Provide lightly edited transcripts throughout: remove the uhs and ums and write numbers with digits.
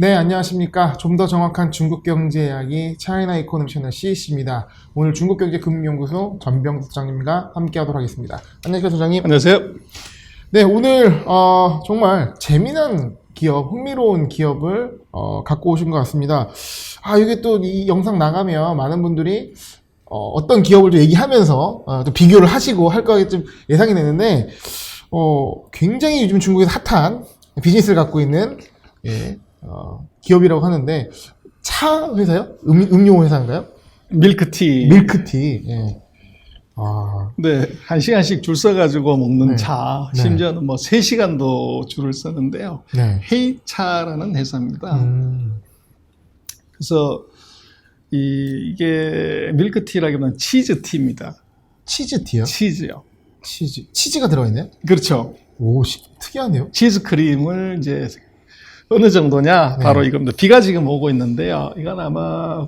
네, 안녕하십니까. 좀 더 정확한 중국 경제 이야기 차이나 이코노미 채널 CEC입니다. 오늘 중국경제금융연구소 전병 소장님과 함께하도록 하겠습니다. 안녕하세요, 소장님. 안녕하세요. 네, 오늘 정말 재미난 기업, 흥미로운 기업을 갖고 오신 것 같습니다. 이게 또 이 영상 나가면 많은 분들이 어떤 기업을 좀 얘기하면서 또 비교를 하시고 할 거가 좀 예상이 되는데 굉장히 요즘 중국에서 핫한 비즈니스를 갖고 있는 기업이라고 하는데 차 회사요? 음료 회사인가요? 밀크티. 밀크티. 예. 네, 1시간씩 줄 서가지고 먹는 네. 차, 네. 심지어는 뭐 3시간도 줄을 서는데요. 네. 헤이차라는 회사입니다. 그래서 이게 밀크티라기보다는 치즈티입니다. 치즈티요? 치즈요. 치즈가 들어있네요? 그렇죠. 오, 특이하네요. 치즈 크림을 이제 어느 정도냐? 네. 바로 이겁니다. 비가 지금 오고 있는데요. 이건 아마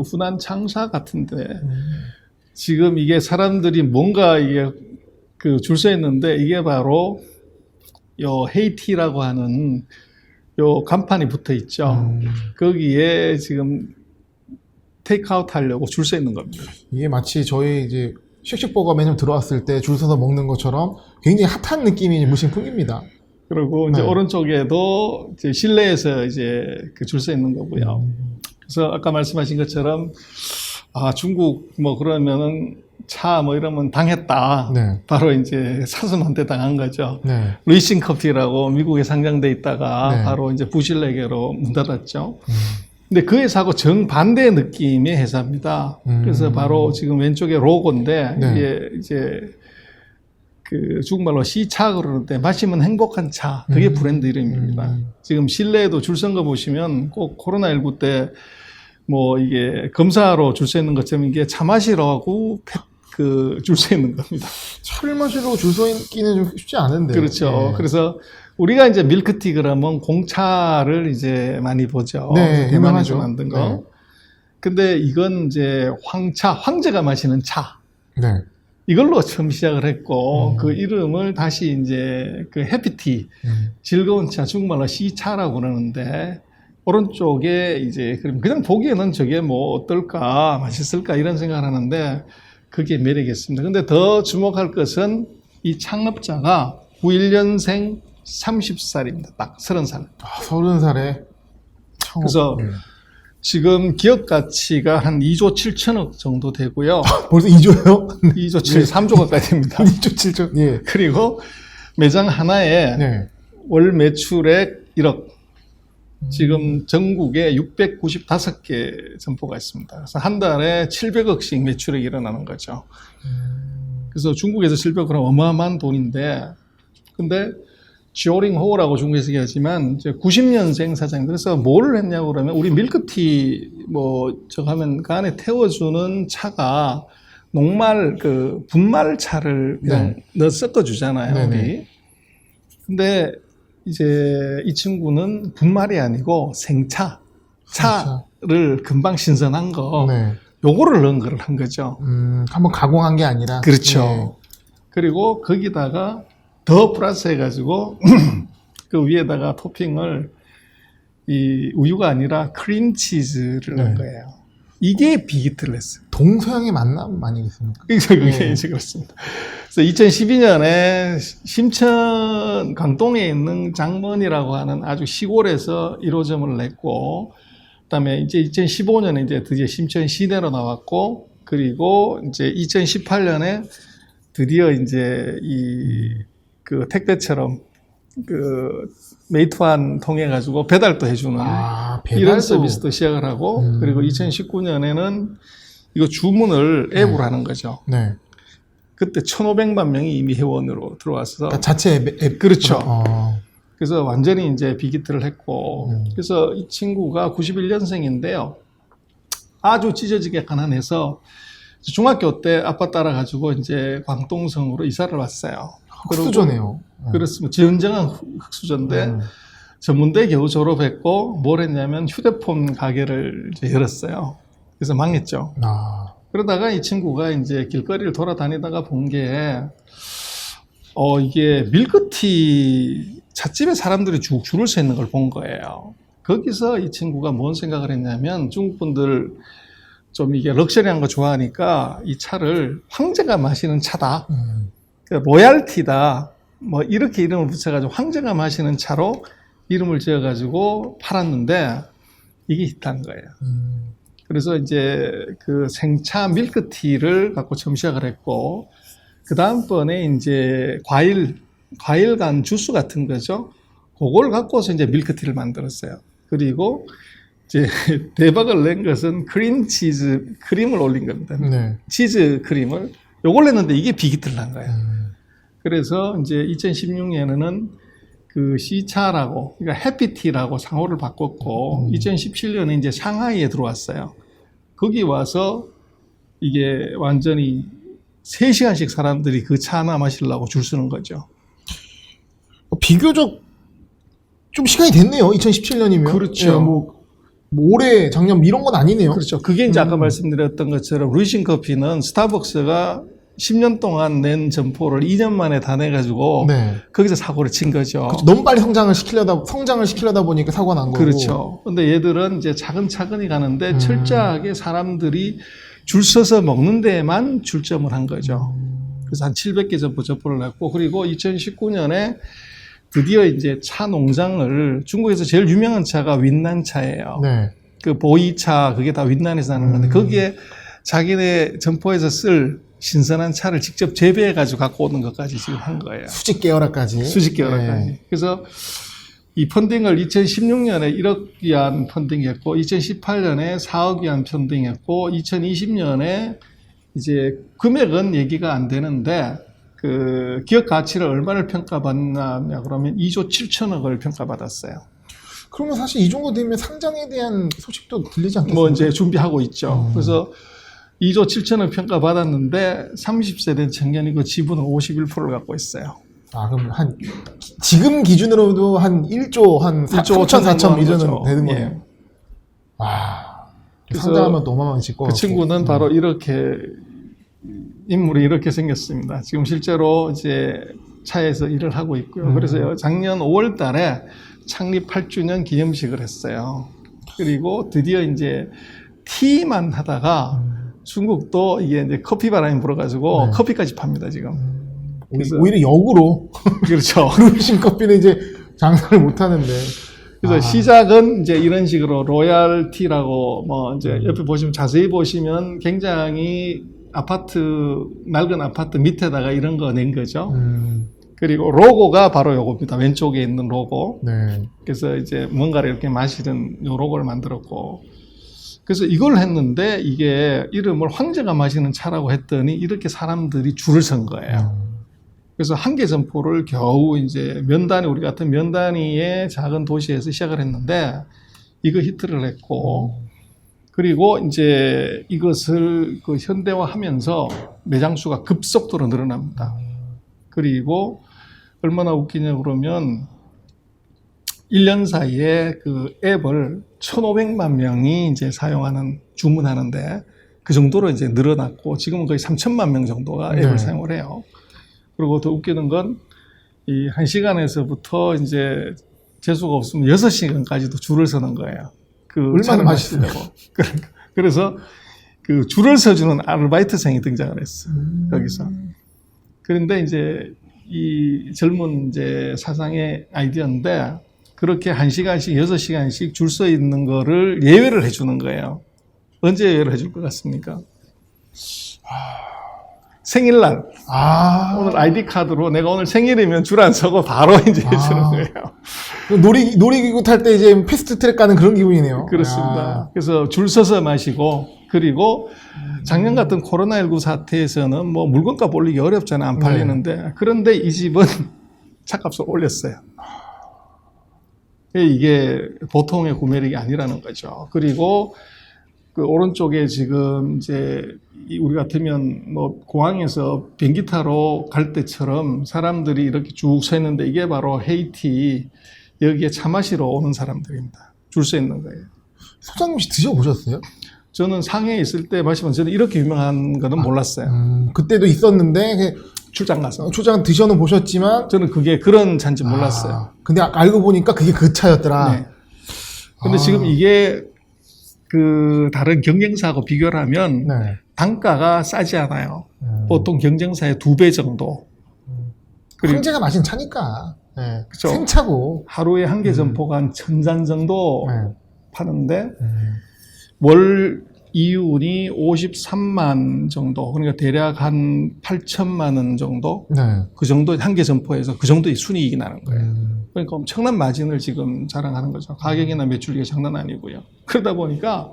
후난 창사 같은데 지금 이게 사람들이 뭔가 이게 줄 서 있는데 이게 바로 요 헤이티라고 하는 요 간판이 붙어 있죠. 거기에 지금 테이크아웃 하려고 줄 서 있는 겁니다. 이게 마치 저희 이제 쉑쉑버거 매점 들어왔을 때 줄 서서 먹는 것처럼 굉장히 핫한 느낌이 무심 풍깁니다. 그리고 이제 네. 오른쪽에도 이제 실내에서 이제 줄 서 있는 거고요. 그래서 아까 말씀하신 것처럼 중국 뭐 그러면은 차 뭐 이러면 당했다. 네. 바로 이제 사슴한테 당한 거죠. 네. 루이싱 커피라고 미국에 상장돼 있다가 네. 바로 이제 부실내게로 문 닫았죠. 근데 그 회사하고 정반대 느낌의 회사입니다. 그래서 바로 지금 왼쪽에 로고인데 네. 이게 이제 그 중국말로 시차 그러는데 마시면 행복한 차. 그게 브랜드 이름입니다. 지금 실내에도 줄 선 거 보시면 꼭 코로나19 때 뭐 이게 검사로 줄 서 있는 것처럼 이게 차 마시라고 줄 서 있는 겁니다. 차를 마시려고 줄 서 있기는 좀 쉽지 않은데. 그렇죠. 네. 그래서 우리가 이제 밀크티 그러면 공차를 이제 많이 보죠. 네, 대만에서 유명하죠. 만든 거. 네. 근데 이건 이제 황차, 황제가 마시는 차. 네. 이걸로 처음 시작을 했고, 그 이름을 다시 이제 그 해피티, 즐거운 차, 중국말로 시차라고 그러는데, 오른쪽에 이제, 그냥 보기에는 저게 뭐 어떨까, 맛있을까, 이런 생각을 하는데, 그게 매력이었습니다. 근데 더 주목할 것은 이 창업자가 91년생 30살입니다. 딱 30살. 30살에 창업. 그래서 지금 기업 가치가 한 2조 7천억 정도 되고요. 벌써 2조요? 2조 7, 3조 가까이 됩니다. 2조 7조. 예. 그리고 매장 하나에 네. 월 매출액 1억. 지금 전국에 695개 점포가 있습니다. 그래서 한 달에 700억씩 매출액이 일어나는 거죠. 그래서 중국에서 700억은 어마어마한 돈인데, 근데 지오링호라고 중국에서 얘기하지만 이제 90년생 사장님. 그래서 뭘 했냐고 그러면 우리 밀크티 하면 그 안에 태워주는 차가 녹말 분말 차를 그냥 넣어 섞어주잖아요. 네네. 우리. 근데 이제 이 친구는 분말이 아니고 생차, 차를 금방 신선한 거, 네. 요거를 넣은 거를 한 거죠. 한번 가공한 게 아니라. 그렇죠. 네. 그리고 거기다가 더 플러스 해가지고 그 위에다가 토핑을 이 우유가 아니라 크림치즈를 넣은 거예요. 이게 비기트를 했어요. 동서양의 만남 아니겠습니까? 그게 이제 그렇습니다. 그래서 2012년에 심천 강동에 있는 장먼이라고 하는 아주 시골에서 1호점을 냈고, 그다음에 이제 2015년에 이제 드디어 심천 시내로 나왔고, 그리고 이제 2018년에 드디어 이제 그 택배처럼 메이트환 통해 가지고 배달도 해주는 배달도. 이런 서비스도 시작을 하고, 그리고 2019년에는 이거 주문을 앱으로 하는 거죠. 네. 그때 1,500만 명이 이미 회원으로 들어와서. 그러니까 자체 앱. 그렇죠. 그래서 완전히 이제 비기트를 했고, 그래서 이 친구가 91년생인데요. 아주 찢어지게 가난해서 중학교 때 아빠 따라가지고 이제 광동성으로 이사를 왔어요. 흑수저네요. 그렇습니다. 진정한 흑수저인데 전문대 겨우 졸업했고 뭘 했냐면 휴대폰 가게를 이제 열었어요. 그래서 망했죠. 그러다가 이 친구가 이제 길거리를 돌아다니다가 본 게 이게 밀크티 찻집에 사람들이 줄을 서 있는 걸 본 거예요. 거기서 이 친구가 뭔 생각을 했냐면 중국 분들 좀 이게 럭셔리한 거 좋아하니까 이 차를 황제가 마시는 차다. 로얄티다. 뭐 이렇게 이름을 붙여가지고 황제가 마시는 차로 이름을 지어가지고 팔았는데 이게 히트한 거예요. 그래서 이제 그 생차 밀크티를 갖고 처음 시작을 했고, 그 다음번에 이제 과일 간 주스 같은 거죠. 그걸 갖고서 이제 밀크티를 만들었어요. 그리고 이제 대박을 낸 것은 크림을 올린 겁니다. 네. 치즈 크림을. 요걸 냈는데 이게 빅히트를 난 거예요. 그래서 이제 2016년에는 그 시차라고, 그러니까 해피티라고 상호를 바꿨고, 2017년에 이제 상하이에 들어왔어요. 거기 와서 이게 완전히 3시간씩 사람들이 그 차 하나 마시려고 줄 서는 거죠. 비교적 좀 시간이 됐네요. 2017년이면. 그렇죠. 예, 뭐 올해, 작년 이런 건 아니네요. 그렇죠. 그게 이제 아까 말씀드렸던 것처럼 루이신 커피는 스타벅스가 10년 동안 낸 점포를 2년 만에 다 내가지고 네. 거기서 사고를 친 거죠. 그렇죠. 너무 빨리 성장을 시키려다 보니까 사고가 난 거고. 그렇죠. 근데 얘들은 이제 차근차근히 가는데 철저하게 사람들이 줄 서서 먹는 데에만 줄점을 한 거죠. 그래서 한 700개 점포를 냈고, 그리고 2019년에 드디어 이제 차 농장을, 중국에서 제일 유명한 차가 윈난차예요. 네. 그 보이차, 그게 다 윈난에서 나는 건데, 거기에 자기네 점포에서 쓸 신선한 차를 직접 재배해가지고 갖고 오는 것까지 지금 한 거예요. 수직 계열화까지. 수직 계열화까지. 네. 그래서 이 펀딩을 2016년에 1억 위안 펀딩했고, 2018년에 4억 위안 펀딩했고, 2020년에 이제 금액은 얘기가 안 되는데, 그 기업 가치를 얼마를 평가받느냐 그러면 2조 7천억을 평가받았어요. 그러면 사실 이 정도 되면 상장에 대한 소식도 들리지 않겠습니까? 뭐 이제 준비하고 있죠. 그래서 2조 7천억 평가받았는데 30세 된 청년이고 지분은 51%를 갖고 있어요. 아, 그럼 지금 기준으로도 한 1조, 한 3천, 4천 미전은 되는 거예요. 예. 와. 그래서 상장하면 또 어마어마해질 것 그 같고. 친구는 바로 이렇게 인물이 이렇게 생겼습니다. 지금 실제로 이제 차에서 일을 하고 있고요. 그래서 작년 5월 달에 창립 8주년 기념식을 했어요. 그리고 드디어 이제 티만 하다가 중국도 이게 이제 커피 바람이 불어가지고 네. 커피까지 팝니다, 지금. 그래서 오히려 역으로. 그렇죠. 루이신 커피는 이제 장사를 못 하는데. 그래서 시작은 이제 이런 식으로 로얄티라고 뭐 이제 옆에 보시면 자세히 보시면 굉장히 낡은 아파트 밑에다가 이런 거 낸 거죠. 그리고 로고가 바로 요겁니다. 왼쪽에 있는 로고. 네. 그래서 이제 뭔가를 이렇게 마시는 요 로고를 만들었고. 그래서 이걸 했는데 이게 이름을 황제가 마시는 차라고 했더니 이렇게 사람들이 줄을 선 거예요. 그래서 한 개 점포를 겨우 이제 우리 같은 면 단위의 작은 도시에서 시작을 했는데 이거 히트를 했고, 그리고 이제 이것을 그 현대화하면서 매장 수가 급속도로 늘어납니다. 그리고 얼마나 웃기냐 그러면 1년 사이에 그 앱을 1,500만 명이 이제 주문하는데 그 정도로 이제 늘어났고 지금은 거의 3천만 명 정도가 앱을 사용을 해요. 그리고 더 웃기는 건 이 1시간에서부터 이제 재수가 없으면 6시간까지도 줄을 서는 거예요. 그 얼마나 맛있으려고. 그래서 그 줄을 서주는 아르바이트생이 등장을 했어. 거기서. 그런데 이제 이 젊은 이제 사상의 아이디어인데 그렇게 1시간씩 6시간씩 줄 서 있는 거를 예외를 해주는 거예요. 언제 예외를 해줄 것 같습니까? 생일날. 오늘 아이디 카드로 내가 오늘 생일이면 줄 안 서고 바로 이제 해주는 거예요. 놀이기구 탈 때 이제 패스트 트랙 가는 그런 기분이네요. 그렇습니다. 그래서 줄 서서 마시고, 그리고 작년 같은 코로나19 사태에서는 뭐 물건값 올리기 어렵잖아요. 안 팔리는데. 그런데 이 집은 차값을 올렸어요. 이게 보통의 구매력이 아니라는 거죠. 그리고 그 오른쪽에 지금 이제 우리 같으면 뭐 공항에서 비행기 타러 갈 때처럼 사람들이 이렇게 쭉 서 있는데 이게 바로 헤이티, 여기에 차 마시러 오는 사람들입니다. 줄 서 있는 거예요. 소장님 혹시 드셔보셨어요? 저는 상해에 있을 때 마시면 저는 이렇게 유명한 거는 몰랐어요. 그때도 있었는데 출장 가서. 출장 드셔는 보셨지만 저는 그게 그런 차인지 몰랐어요. 근데 알고 보니까 그게 그 차였더라. 네. 근데 지금 이게 그 다른 경쟁사하고 비교를 하면 네. 단가가 싸지 않아요. 보통 경쟁사의 2배 정도. 그리고 황제가 마신 차니까. 네. 그쵸. 생차고. 하루에 한 개 점포가 한 1000잔 정도 네. 파는데 월 이윤이 53만 정도, 그러니까 대략 한 8천만 원 정도, 네. 그 정도 한 개 점포에서 그 정도의 순이익이 나는 거예요. 그러니까 엄청난 마진을 지금 자랑하는 거죠. 가격이나 매출이 장난 아니고요. 그러다 보니까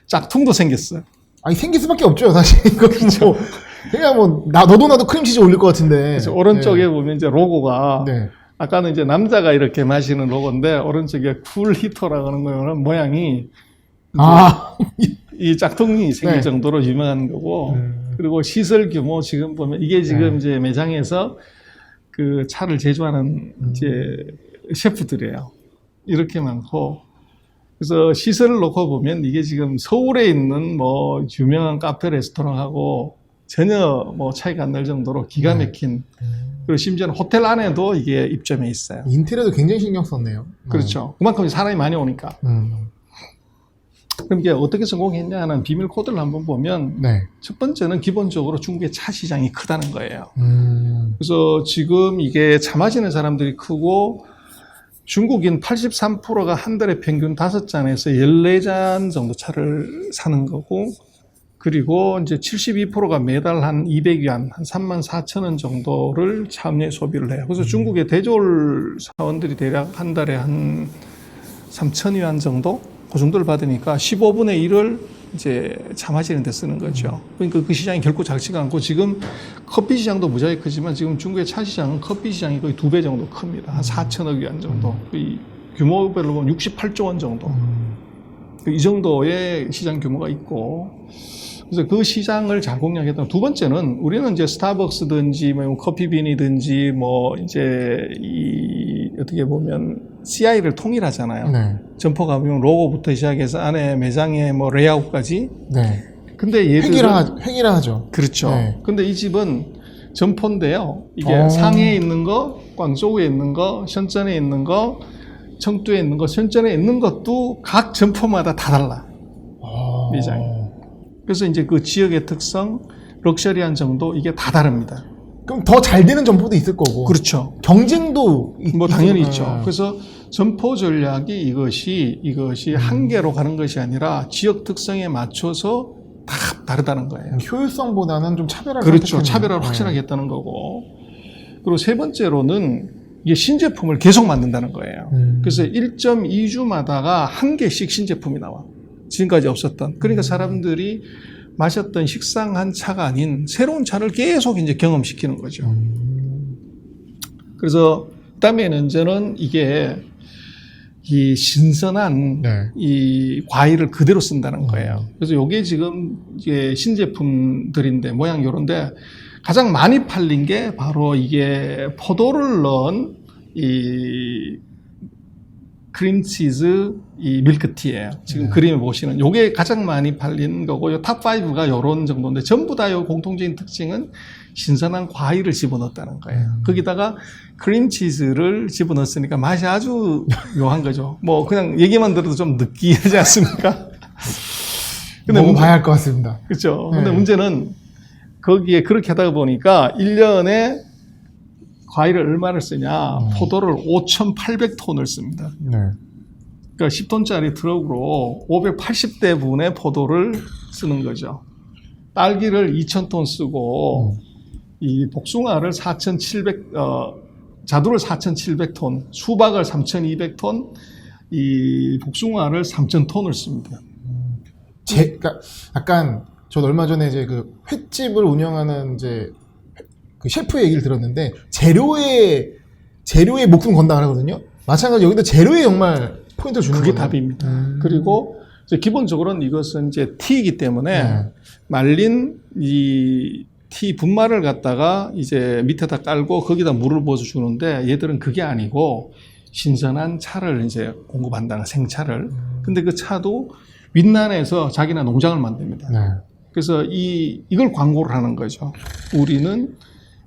짝퉁도 생겼어요. 아니, 생길 수밖에 없죠, 사실. 이거 뭐. 그냥 뭐, 너도 나도 크림치즈 올릴 것 같은데. 그래서 오른쪽에 보면 이제 로고가 네. 아까는 이제 남자가 이렇게 마시는 로고인데 오른쪽에 쿨 히터라고 하는 거는 모양이 아. 이 짝퉁이 생길 네. 정도로 유명한 거고, 그리고 시설 규모 지금 보면 이게 지금 네. 이제 매장에서 그 차를 제조하는 이제 셰프들이에요. 이렇게 많고, 그래서 시설을 놓고 보면 이게 지금 서울에 있는 뭐 유명한 카페 레스토랑하고 전혀 뭐 차이가 안 날 정도로 기가 막힌, 그리고 심지어는 호텔 안에도 이게 입점해 있어요. 인테리어도 굉장히 신경 썼네요. 그렇죠. 그만큼 사람이 많이 오니까. 그럼 이게 어떻게 성공했냐는 비밀 코드를 한번 보면, 네. 첫 번째는 기본적으로 중국의 차 시장이 크다는 거예요. 그래서 지금 이게 차 마시는 사람들이 크고, 중국인 83%가 한 달에 평균 5잔에서 14잔 정도 차를 사는 거고, 그리고 이제 72%가 매달 한 200위안, 한 34,000원 정도를 차 음료에 소비를 해요. 그래서 중국의 대졸 사원들이 대략 한 달에 한 3,000위안 정도? 그 정도를 받으니까 15분의 1을 이제 차 마시는 데 쓰는 거죠. 그러니까 그 시장이 결코 작지가 않고, 지금 커피 시장도 무지하게 크지만 지금 중국의 차 시장은 커피 시장이 거의 2배 정도 큽니다. 한 4천억 위안 정도. 이 규모별로 보면 68조 원 정도. 이 정도의 시장 규모가 있고, 그래서 그 시장을 잘 공략했던. 두 번째는 우리는 이제 스타벅스든지 뭐 커피빈이든지 뭐 이제 이 어떻게 보면 CI를 통일하잖아요. 네. 점포 가보면 로고부터 시작해서 안에 매장에 뭐 레이아웃까지. 네. 근데 얘들은 획일화하죠. 그렇죠. 네. 근데 이 집은 점포인데요. 이게 상해에 있는 거, 광저우에 있는 거, 션전에 있는 거, 청두에 있는 거, 션전에 있는 것도 각 점포마다 다 달라. 매장이. 그래서 이제 그 지역의 특성, 럭셔리한 정도, 이게 다 다릅니다. 그럼 더 잘 되는 점포도 있을 거고. 그렇죠. 경쟁도 뭐 당연히 있죠. 그래서 점포 전략이 이것이 한 개로 가는 것이 아니라 지역 특성에 맞춰서 다 다르다는 거예요. 효율성보다는 좀 차별화를 그렇죠. 선택했네요. 차별화를 확실하게 했다는 거고. 그리고 세 번째로는 이게 신제품을 계속 만든다는 거예요. 그래서 1.2주마다가 한 개씩 신제품이 나와. 지금까지 없었던. 그러니까 사람들이 마셨던 식상한 차가 아닌 새로운 차를 계속 이제 경험시키는 거죠. 그래서 그다음에는 이제는 이게 이 신선한 네. 이 과일을 그대로 쓴다는 거예요. 그래서 요게 지금 이게 신제품들인데 모양 요런데 가장 많이 팔린 게 바로 이게 포도를 넣은 이 크림치즈 이 밀크티예요. 지금 그림을 보시는 요게 가장 많이 팔린 거고, 요 탑5가 요런 정도인데 전부 다 요 공통적인 특징은 신선한 과일을 집어넣었다는 거예요. 거기다가 크림치즈를 집어넣었으니까 맛이 아주 묘한 거죠. 뭐 그냥 얘기만 들어도 좀 느끼하지 않습니까? 근데 먹어봐야 할 것 같습니다. 그렇죠. 네. 근데 문제는 거기에 그렇게 하다 보니까 1년에 과일을 얼마를 쓰냐? 포도를 5,800톤을 씁니다. 네. 그러니까 10톤짜리 트럭으로 580대 분의 포도를 쓰는 거죠. 딸기를 2,000톤 쓰고, 이 복숭아를 4,700, 자두를 4,700톤, 수박을 3,200톤, 이 복숭아를 3,000톤을 씁니다. 그러니까 약간 저도 얼마 전에 이제 그 횟집을 운영하는 이제 그 셰프 얘기를 들었는데 재료에 목숨 건다 하거든요. 마찬가지로 여기도 재료에 정말 포인트 주는 그게 거예요. 답입니다. 그리고 이제 기본적으로는 이것은 이제 티이기 때문에 네. 말린 이 티 분말을 갖다가 이제 밑에다 깔고 거기다 물을 부어서 주는데, 얘들은 그게 아니고 신선한 차를 이제 공급한다는, 생차를. 근데 그 차도 윈난에서 자기네 농장을 만듭니다. 네. 그래서 이걸 광고를 하는 거죠. 우리는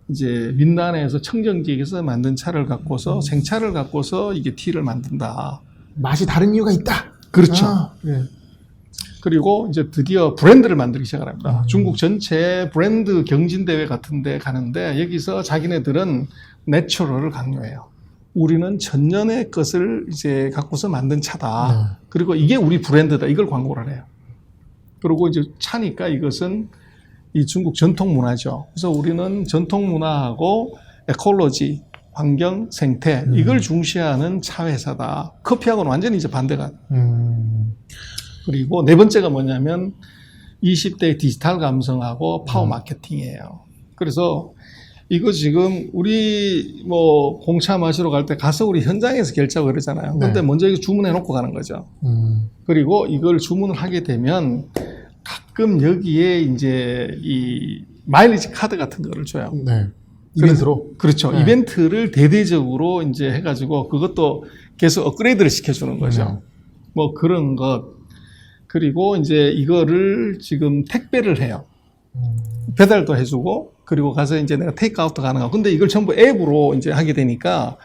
이제 윈난에서 청정지역에서 만든 차를 갖고서 생차를 갖고서 이게 티를 만든다. 맛이 다른 이유가 있다. 그렇죠. 네. 그리고 이제 드디어 브랜드를 만들기 시작을 합니다. 중국 전체 브랜드 경진대회 같은 데 가는데 여기서 자기네들은 내추럴을 강요해요. 우리는 천년의 것을 이제 갖고서 만든 차다. 그리고 이게 우리 브랜드다. 이걸 광고를 해요. 그리고 이제 차니까 이것은 이 중국 전통 문화죠. 그래서 우리는 전통 문화하고 에콜로지, 환경, 생태 이걸 중시하는 차 회사다. 커피하고는 완전히 이제 반대가. 그리고 네 번째가 뭐냐면 20대 디지털 감성하고 파워 마케팅이에요. 그래서 이거 지금 우리 뭐 공차 마시러 갈 때 가서 우리 현장에서 결제하고 그러잖아요. 근데 먼저 이거 주문해 놓고 가는 거죠. 그리고 이걸 주문을 하게 되면 가끔 여기에 이제 이 마일리지 카드 같은 거를 줘요. 네. 이벤트로. 그렇죠. 네. 이벤트를 대대적으로 이제 해가지고 그것도 계속 업그레이드를 시켜주는 거죠. 뭐 그런 것. 그리고 이제 이거를 지금 택배를 해요. 배달도 해주고, 그리고 가서 이제 내가 테이크아웃도 가능하고. 근데 이걸 전부 앱으로 이제 하게 되니까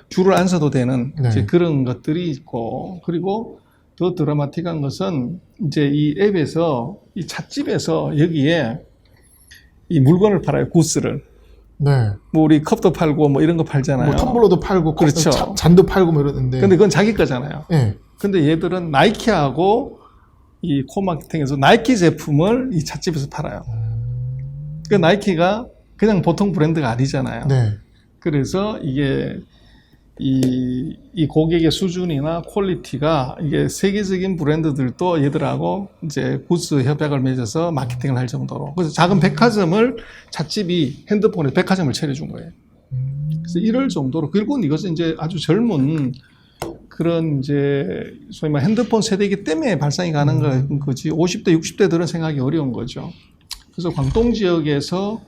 줄을 안 서도 되는 이제 그런 것들이 있고, 그리고 더 드라마틱한 것은 이제 이 앱에서, 이 찻집에서 여기에 이 물건을 팔아요, 구스를. 네. 뭐 우리 컵도 팔고 뭐 이런 거 팔잖아요. 뭐 텀블러도 팔고, 그렇죠. 잔도 팔고 뭐 이러는데. 근데 그건 자기 거잖아요. 네. 근데 얘들은 나이키하고 이 코마케팅에서 나이키 제품을 이 찻집에서 팔아요. 그 나이키가 그냥 보통 브랜드가 아니잖아요. 네. 그래서 이게 이 고객의 수준이나 퀄리티가 이게 세계적인 브랜드들도 얘들하고 이제 구스 협약을 맺어서 마케팅을 할 정도로. 그래서 작은 백화점을 찻집이 핸드폰에 백화점을 차려준 거예요. 그래서 이럴 정도로. 그리고 이것은 이제 아주 젊은 그런 이제 소위 말 핸드폰 세대이기 때문에 발상이 가능한 거지 50대, 60대들은 생각이 어려운 거죠. 그래서 광동 지역에서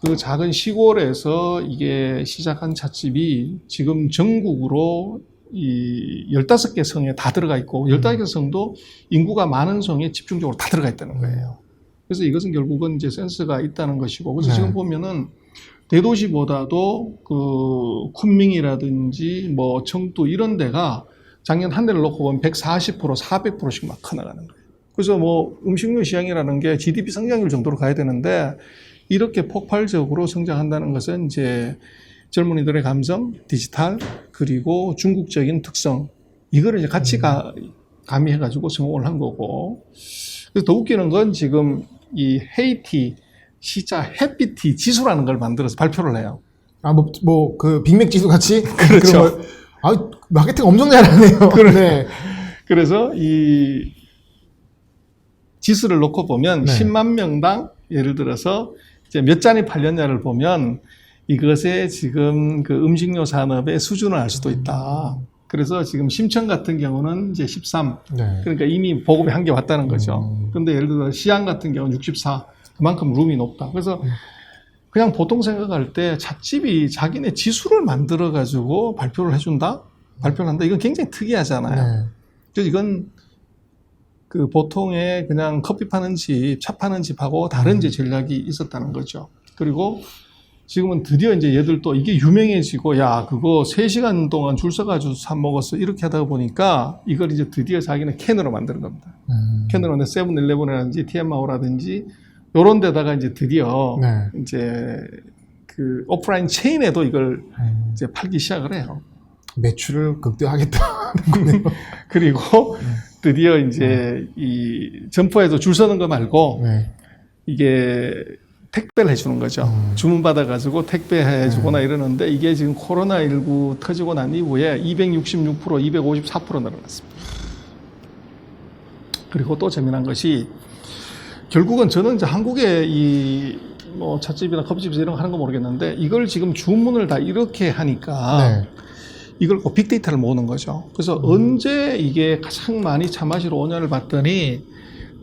그 작은 시골에서 이게 시작한 찻집이 지금 전국으로 이 15개 성에 다 들어가 있고 15개 성도 인구가 많은 성에 집중적으로 다 들어가 있다는 거예요. 그래서 이것은 결국은 이제 센스가 있다는 것이고 그래서 지금 보면은 대도시보다도 그 쿤밍이라든지 뭐 청두 이런 데가 작년 한 해를 놓고 보면 140%, 400%씩 막 커나가는 거예요. 그래서 뭐 음식료 시장이라는 게 GDP 성장률 정도로 가야 되는데 이렇게 폭발적으로 성장한다는 것은 이제 젊은이들의 감성, 디지털, 그리고 중국적인 특성 이거를 이제 같이 가미해가지고 성공을 한 거고. 그래서 더 웃기는 건 지금 이 헤이티 시자 햇빛이 지수라는 걸 만들어서 발표를 해요. 아, 그 빅맥 지수 같이? 그렇죠. 아, 마케팅 엄청 잘하네요. 그래. 그래서 이 지수를 놓고 보면 10만 명당 예를 들어서 이제 몇 잔이 팔렸냐를 보면 이것의 지금 그 음식료 산업의 수준을 알 수도 있다. 그래서 지금 심천 같은 경우는 이제 13. 그러니까 이미 보급이 한 개 왔다는 거죠. 근데 예를 들어 시안 같은 경우는 64. 그만큼 룸이 높다. 그래서 그냥 보통 생각할 때 찻집이 자기네 지수를 만들어 가지고 발표를 해준다? 발표를 한다? 이건 굉장히 특이하잖아요. 그래서 이건 그 보통의 그냥 커피 파는 집, 차 파는 집하고 다른 이제 전략이 있었다는 거죠. 그리고 지금은 드디어 이제 얘들도 이게 유명해지고, 야, 그거 3시간 동안 줄 서가지고 사 먹었어. 이렇게 하다 보니까 이걸 이제 드디어 자기는 캔으로 만드는 겁니다. 캔으로 만든 세븐일레븐이라든지 TMAO라든지 요런 데다가 이제 드디어 이제 그 오프라인 체인에도 이걸 이제 팔기 시작을 해요. 매출을 극대화하겠다는 거네요. 그리고 드디어 이제 이 점포에서 줄 서는 거 말고 이게 택배를 해주는 거죠. 주문 받아가지고 택배해주거나 이러는데 이게 지금 코로나19 터지고 난 이후에 266%, 254% 늘어났습니다. 그리고 또 재미난 것이 결국은 저는 이제 한국의 이 뭐 찻집이나 커피집에서 이런 거 하는 거 모르겠는데 이걸 지금 주문을 다 이렇게 하니까 이걸 꼭 빅데이터를 모으는 거죠. 그래서 언제 이게 가장 많이 차 마시러 오냐를 봤더니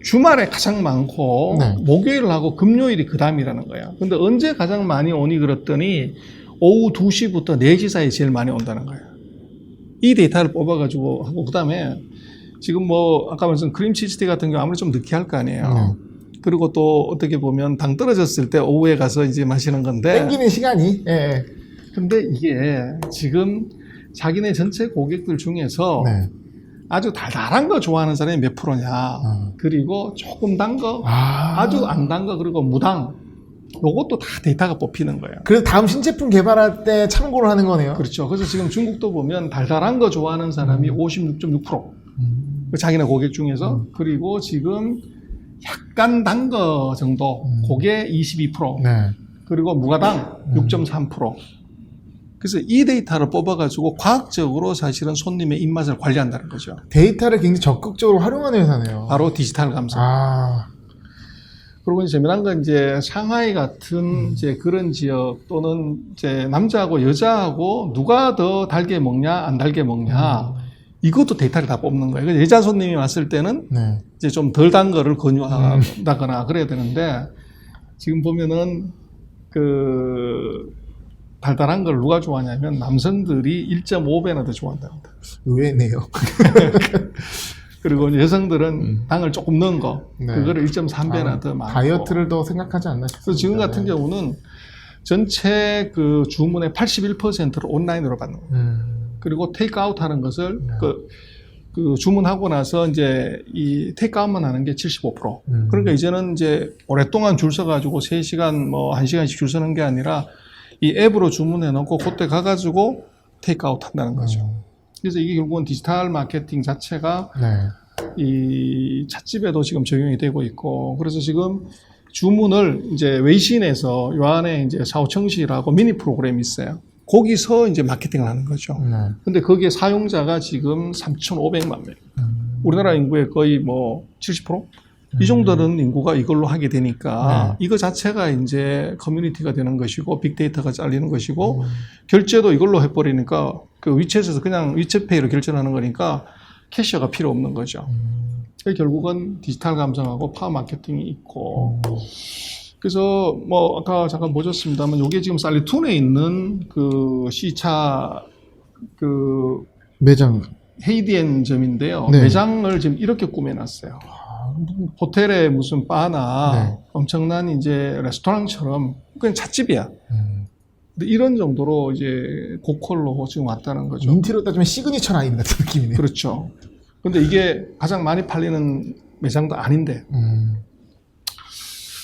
주말에 가장 많고 목요일하고 금요일이 그 다음이라는 거예요. 근데 언제 가장 많이 오니 그랬더니 오후 2시부터 4시 사이에 제일 많이 온다는 거예요. 이 데이터를 뽑아가지고 하고 그 다음에 지금 뭐 아까 말씀 크림치즈티 같은 경우 아무래도 좀 느끼할 거 아니에요. 그리고 또 어떻게 보면 당 떨어졌을 때 오후에 가서 이제 마시는 건데 땡기는 시간이 근데 이게 지금 자기네 전체 고객들 중에서 아주 달달한 거 좋아하는 사람이 몇 프로냐. 그리고 조금 단 거, 아주 안 단 거, 그리고 무당. 요것도 다 데이터가 뽑히는 거예요. 그래서 다음 신제품 개발할 때 참고를 하는 거네요. 그렇죠. 그래서 지금 중국도 보면 달달한 거 좋아하는 사람이 56.6%. 자기네 고객 중에서. 그리고 지금 약간 단 거 정도, 그게 22%. 네. 그리고 무가당 6.3%. 그래서 이 데이터를 뽑아가지고 과학적으로 사실은 손님의 입맛을 관리한다는 거죠. 데이터를 굉장히 적극적으로 활용하는 회사네요. 바로 디지털 감성. 그리고 이제 재미난 건 이제 상하이 같은 이제 그런 지역 또는 이제 남자하고 여자하고 누가 더 달게 먹냐 안 달게 먹냐 이것도 데이터를 다 뽑는 거예요. 그래서 여자 손님이 왔을 때는 네. 이제 좀 덜 단 거를 권유한다거나 그래야 되는데 지금 보면은 그 달달한 걸 누가 좋아하냐면 남성들이 1.5배나 더 좋아한답니다. 의외네요. 그리고 여성들은 당을 조금 넣은 거, 네. 그거를 1.3배나 더 많고. 다이어트를 더 생각하지 않나 싶습니다. 그래서 지금 같은 네. 경우는 전체 그 주문의 81%를 온라인으로 받는 거예요. 그리고 테이크아웃 하는 것을 그 주문하고 나서 이제 이 테이크아웃만 하는 게 75%. 그러니까 이제는 이제 오랫동안 줄 서가지고 3시간 뭐 1시간씩 줄 서는 게 아니라 이 앱으로 주문해 놓고 그때 가가지고 테이크아웃 한다는 거죠. 그래서 이게 결국은 디지털 마케팅 자체가 네. 이 찻집에도 지금 적용이 되고 있고, 그래서 지금 주문을 이제 웨이신에서 요 안에 이제 사오청시라고 미니 프로그램이 있어요. 거기서 이제 마케팅을 하는 거죠. 네. 근데 거기에 사용자가 지금 3,500만 명. 우리나라 인구의 거의 뭐 70%? 이 정도는 인구가 이걸로 하게 되니까 이거 자체가 이제 커뮤니티가 되는 것이고 빅데이터가 잘리는 것이고 결제도 이걸로 해버리니까 그 위챗에서 그냥 위챗페이로 결제를 하는 거니까 캐셔가 필요 없는 거죠. 결국은 디지털 감성하고 파워 마케팅이 있고 그래서 뭐 아까 잠깐 보셨습니다만 이게 지금 살리툰에 있는 그 C차 그 매장. 헤이디엔점인데요. 네. 매장을 지금 이렇게 꾸며놨어요. 호텔에 무슨 바나 네. 엄청난 이제 레스토랑처럼 그냥 찻집이야. 근데 이런 정도로 이제 고퀄로 지금 왔다는 거죠. 인테리어 따지면 시그니처 라인 같은 느낌이네요. 그렇죠. 근데 이게 가장 많이 팔리는 매장도 아닌데.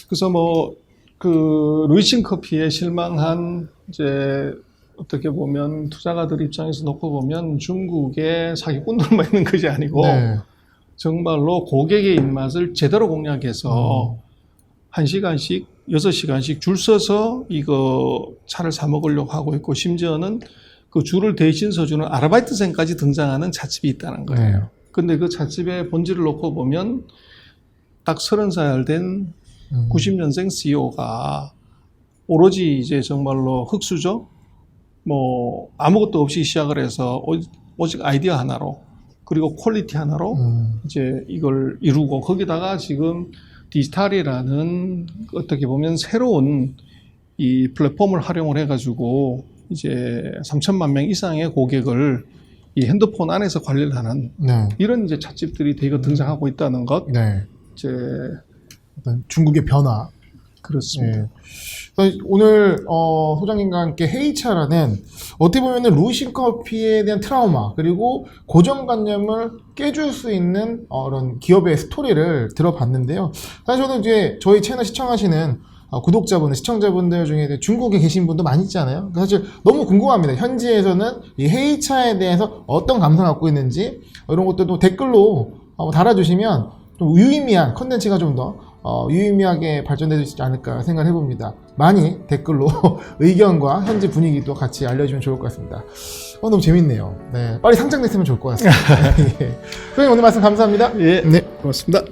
그래서 뭐 그 루이신 커피에 실망한 이제 어떻게 보면 투자가들 입장에서 놓고 보면 중국의 사기꾼들만 있는 것이 아니고 네. 정말로 고객의 입맛을 제대로 공략해서 1시간씩, 6시간씩 줄 서서 이거 차를 사 먹으려고 하고 있고 심지어는 그 줄을 대신 서주는 아르바이트생까지 등장하는 찻집이 있다는 거예요. 네. 근데 그 찻집의 본질을 놓고 보면 딱 30살 된 90년생 CEO가 오로지 이제 정말로 흑수저 뭐 아무것도 없이 시작을 해서 오직 아이디어 하나로 그리고 퀄리티 하나로 이제 이걸 이루고 거기다가 지금 디지털이라는 어떻게 보면 새로운 이 플랫폼을 활용을 해가지고 이제 3천만 명 이상의 고객을 이 핸드폰 안에서 관리를 하는 네. 이런 이제 찻집들이 대거 등장하고 있다는 것. 네. 이제 어떤 중국의 변화. 그렇습니다. 네. 그래서 오늘 소장님과 함께 헤이차라는 어떻게 보면은 루이신 커피에 대한 트라우마 그리고 고정관념을 깨줄 수 있는 그런 기업의 스토리를 들어봤는데요. 사실 저는 이제 저희 채널 시청하시는 구독자분들, 시청자분들 중에 중국에 계신 분도 많이 있잖아요. 사실 너무 궁금합니다. 현지에서는 이 헤이차에 대해서 어떤 감상을 갖고 있는지 이런 것들도 댓글로 달아주시면 좀 유의미한 컨텐츠가 좀 더 유의미하게 발전되지 않을까 생각을 해봅니다. 많이 댓글로 의견과 현지 분위기도 같이 알려주면 좋을 것 같습니다. 너무 재밌네요. 네, 빨리 상장됐으면 좋을 것 같습니다. 예. 선생님 오늘 말씀 감사합니다. 예, 네. 고맙습니다.